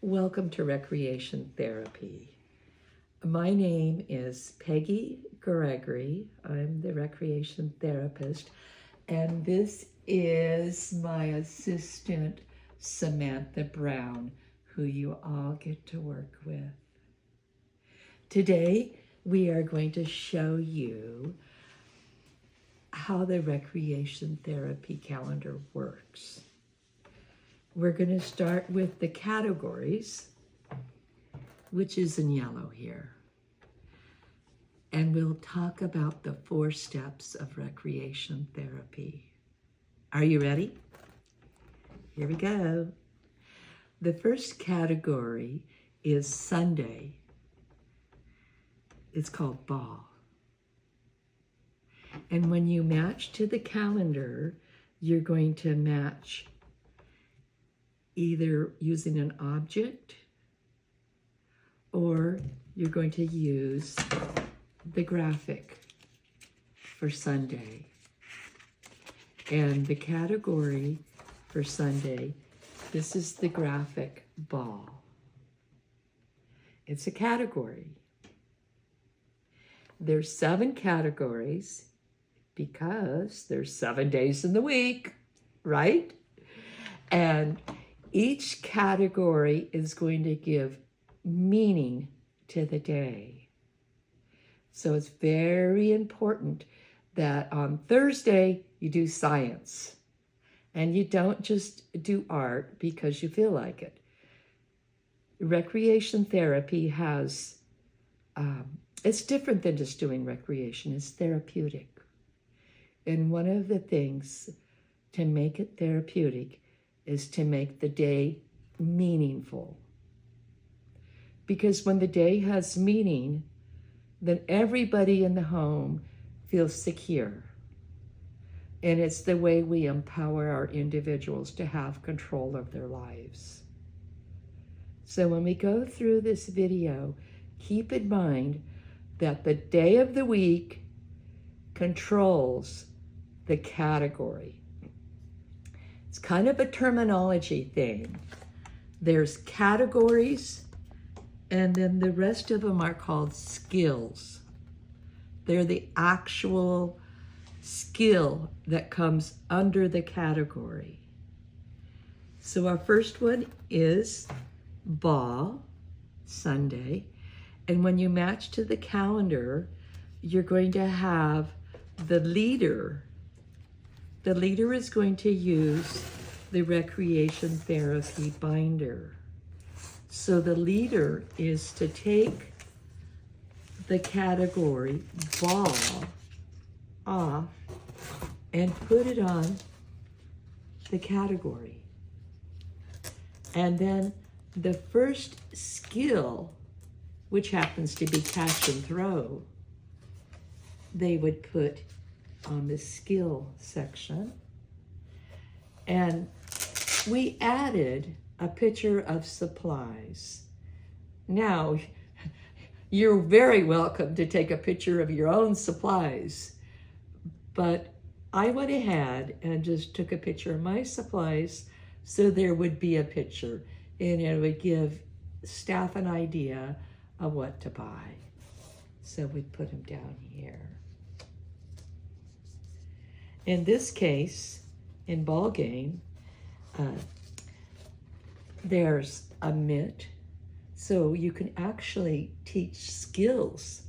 Welcome to Recreation Therapy. My name is Peggy Gregory. I'm the recreation therapist, and this is my assistant, Samantha Brown, who you all get to work with. Today, we are going to show you how the recreation therapy calendar works. We're going to start with the categories, which is in yellow here. And we'll talk about the 4 steps of recreation therapy. Are you ready? Here we go. The first category is Sunday. It's called ball. And when you match to the calendar, you're going to match either using an object or you're going to use the graphic for Sunday. And the category for Sunday, this is the graphic ball. It's a category. There's 7 categories because there's 7 days in the week, right? And each category is going to give meaning to the day. So it's very important that on Thursday you do science and you don't just do art because you feel like it. Recreation therapy has, it's different than just doing recreation, it's therapeutic. And one of the things to make it therapeutic is to make the day meaningful. Because when the day has meaning, then everybody in the home feels secure. And it's the way we empower our individuals to have control of their lives. So when we go through this video, keep in mind that the day of the week controls the category. It's kind of a terminology thing. There's categories, and then the rest of them are called skills. They're the actual skill that comes under the category. So our first one is ball, Sunday. And when you match to the calendar, you're going to have the leader. The leader is going to use the recreation therapy binder. So the leader is to take the category ball off and put it on the category. And then the first skill, which happens to be catch and throw, they would put on the skill section. And we added a picture of supplies. Now, you're very welcome to take a picture of your own supplies, but I went ahead and just took a picture of my supplies so there would be a picture and it would give staff an idea of what to buy. So we put them down here. In this case, in ball game, there's a mitt, so you can actually teach skills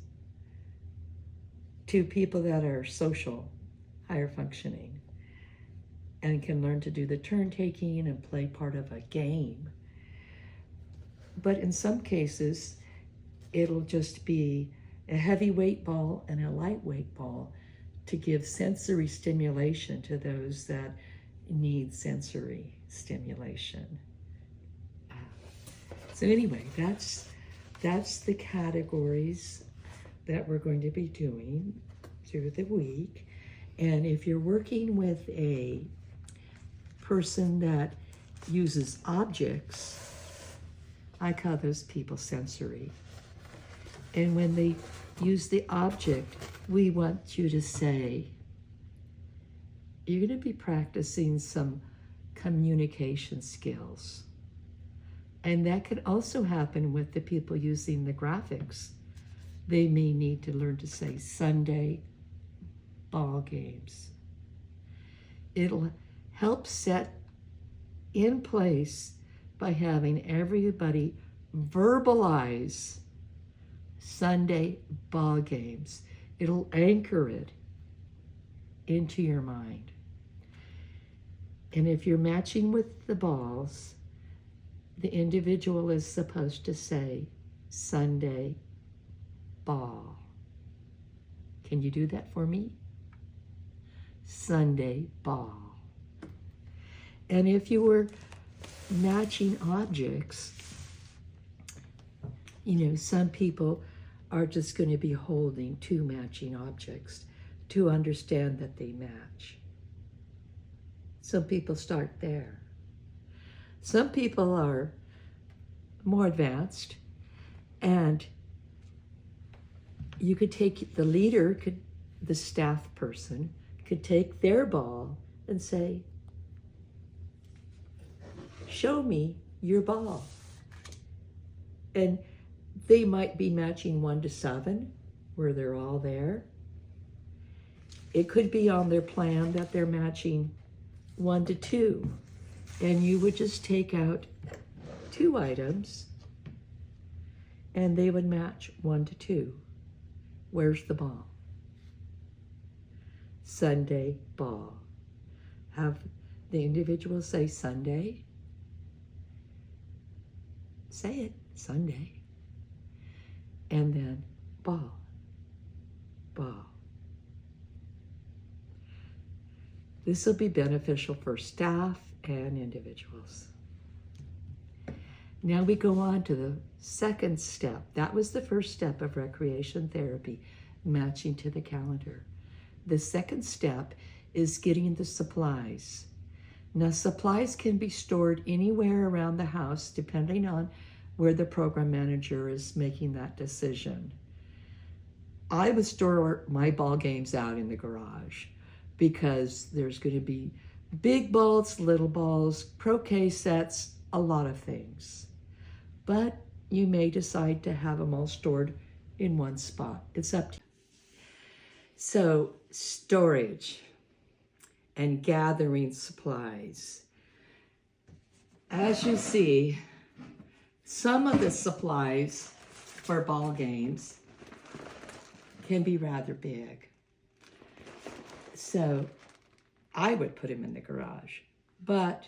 to people that are social, higher functioning, and can learn to do the turn taking and play part of a game. But in some cases, it'll just be a heavyweight ball and a lightweight ball to give sensory stimulation to those that need sensory stimulation. So anyway, that's the categories that we're going to be doing through the week. And if you're working with a person that uses objects, I call those people sensory. And when they use the object, we want you to say, you're going to be practicing some communication skills. And that can also happen with the people using the graphics. They may need to learn to say Sunday ball games. It'll help set in place by having everybody verbalize Sunday ball games. It'll anchor it into your mind. And if you're matching with the balls, the individual is supposed to say Sunday ball. Can you do that for me? Sunday ball. And if you were matching objects, you know, some people are just going to be holding two matching objects to understand that they match. Some people start there. Some people are more advanced, and you could take, the leader could, the staff person could take their ball and say, show me your ball. And they might be matching 1 to 7, where they're all there. It could be on their plan that they're matching 1 to 2. And you would just take out 2 items and they would match 1 to 2. Where's the ball? Sunday ball. Have the individual say Sunday. Say it, Sunday. And then ball, ball. This will be beneficial for staff and individuals. Now we go on to the second step. That was the first step of recreation therapy, matching to the calendar. The second step is getting the supplies. Now, supplies can be stored anywhere around the house depending on where the program manager is making that decision. I would store my ball games out in the garage because there's going to be big balls, little balls, croquet sets, a lot of things. But you may decide to have them all stored in one spot. It's up to you. So, storage and gathering supplies. As you see, some of the supplies for ball games can be rather big. So I would put them in the garage. But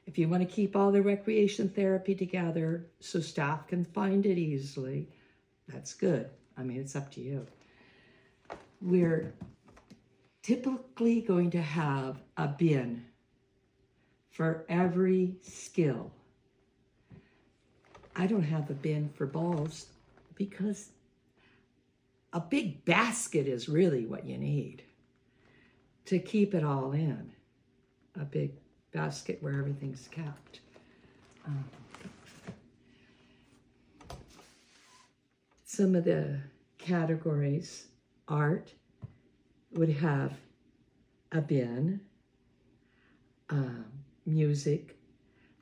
if you want to keep all the recreation therapy together so staff can find it easily, that's good. I mean, it's up to you. We're typically going to have a bin for every skill. I don't have a bin for balls because a big basket is really what you need to keep it all in. A big basket where everything's kept. Some of the categories, art would have a bin. Music.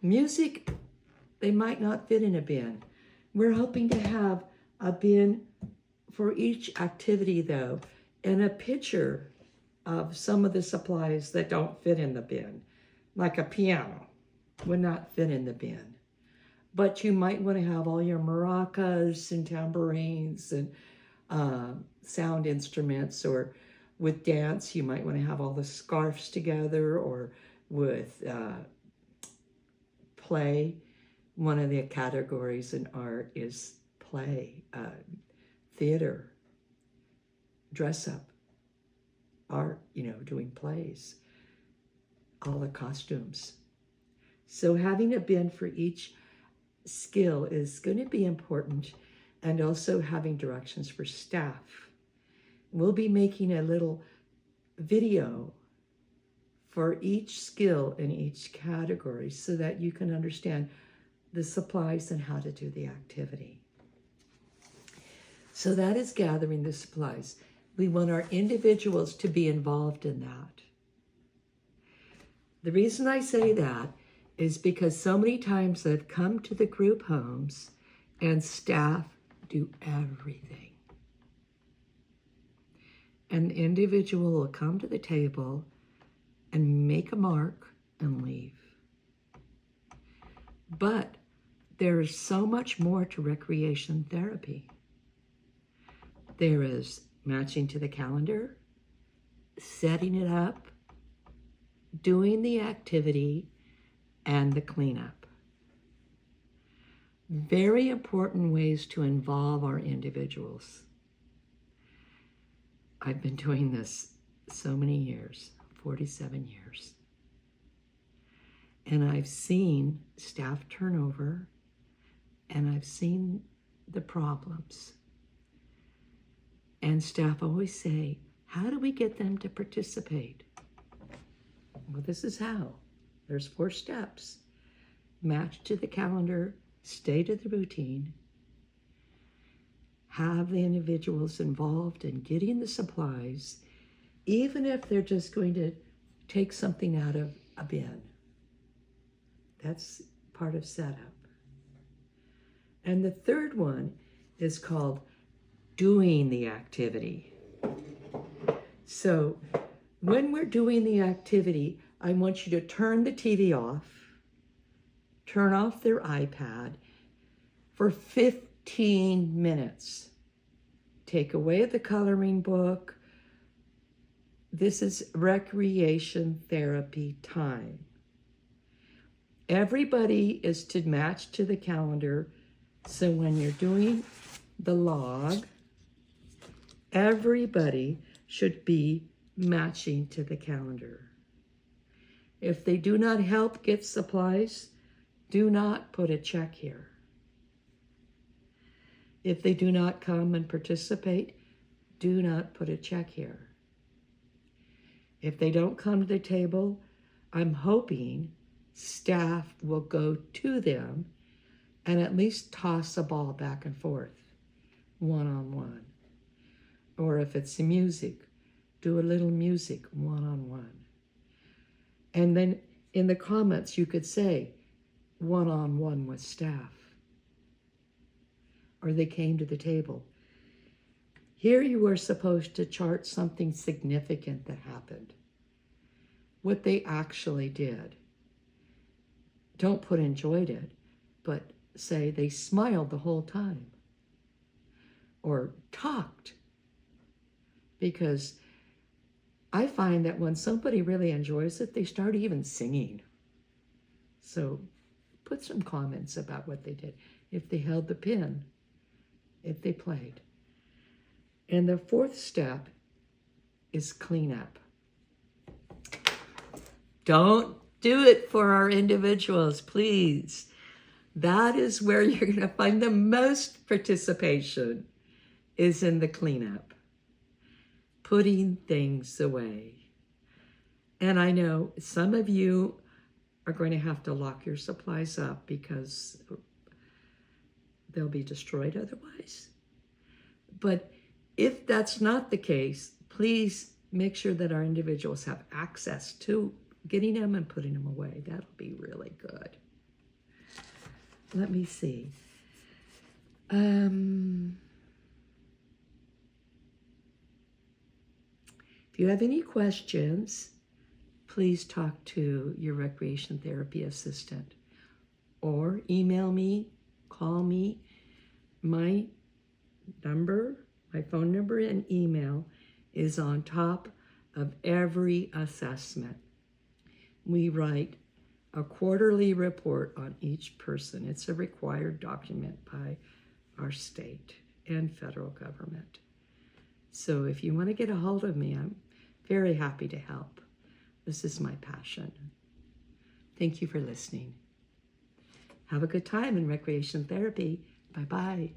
Music, they might not fit in a bin. We're hoping to have a bin for each activity though, and a picture of some of the supplies that don't fit in the bin. Like a piano would not fit in the bin. But you might want to have all your maracas and tambourines and sound instruments, or with dance, you might want to have all the scarves together, or with play. One of the categories in art is play, theater, dress up, art, doing plays, all the costumes. So having a bin for each skill is going to be important, and also having directions for staff. We'll be making a little video for each skill in each category so that you can understand the supplies and how to do the activity. So that is gathering the supplies. We want our individuals to be involved in that. The reason I say that is because so many times I've come to the group homes and staff do everything. And the individual will come to the table and make a mark and leave. But there is so much more to recreation therapy. There is matching to the calendar, setting it up, doing the activity, and the cleanup. Very important ways to involve our individuals. I've been doing this so many years, 47 years. And I've seen staff turnover, and I've seen the problems. And staff always say, how do we get them to participate? Well, this is how. There's 4 steps. Match to the calendar, stay to the routine, have the individuals involved in getting the supplies, even if they're just going to take something out of a bin. That's part of setup. And the third one is called doing the activity. So when we're doing the activity, I want you to turn the TV off, turn off their iPad for 15 minutes. Take away the coloring book. This is recreation therapy time. Everybody is to match to the calendar. So when you're doing the log, everybody should be matching to the calendar. If they do not help get supplies, do not put a check here. If they do not come and participate, do not put a check here. If they don't come to the table, I'm hoping staff will go to them and at least toss a ball back and forth, one-on-one. Or if it's music, do a little music, one-on-one. And then in the comments, you could say, one-on-one with staff. Or they came to the table. Here you are supposed to chart something significant that happened. What they actually did. Don't put enjoyed it, but say they smiled the whole time. Or talked. Because I find that when somebody really enjoys it, they start even singing. So put some comments about what they did. If they held the pin, if they played. And the 4th step is cleanup. Don't do it for our individuals, please. That is where you're going to find the most participation, is in the cleanup. Putting things away. And I know some of you are going to have to lock your supplies up because they'll be destroyed otherwise. But if that's not the case, please make sure that our individuals have access to getting them and putting them away. That'll be really good. Let me see. If you have any questions, please talk to your recreation therapy assistant or email me, call me. My phone number and email is on top of every assessment. We write a quarterly report on each person. It's a required document by our state and federal government. So if you want to get a hold of me, I'm very happy to help. This is my passion. Thank you for listening. Have a good time in recreation therapy. Bye-bye.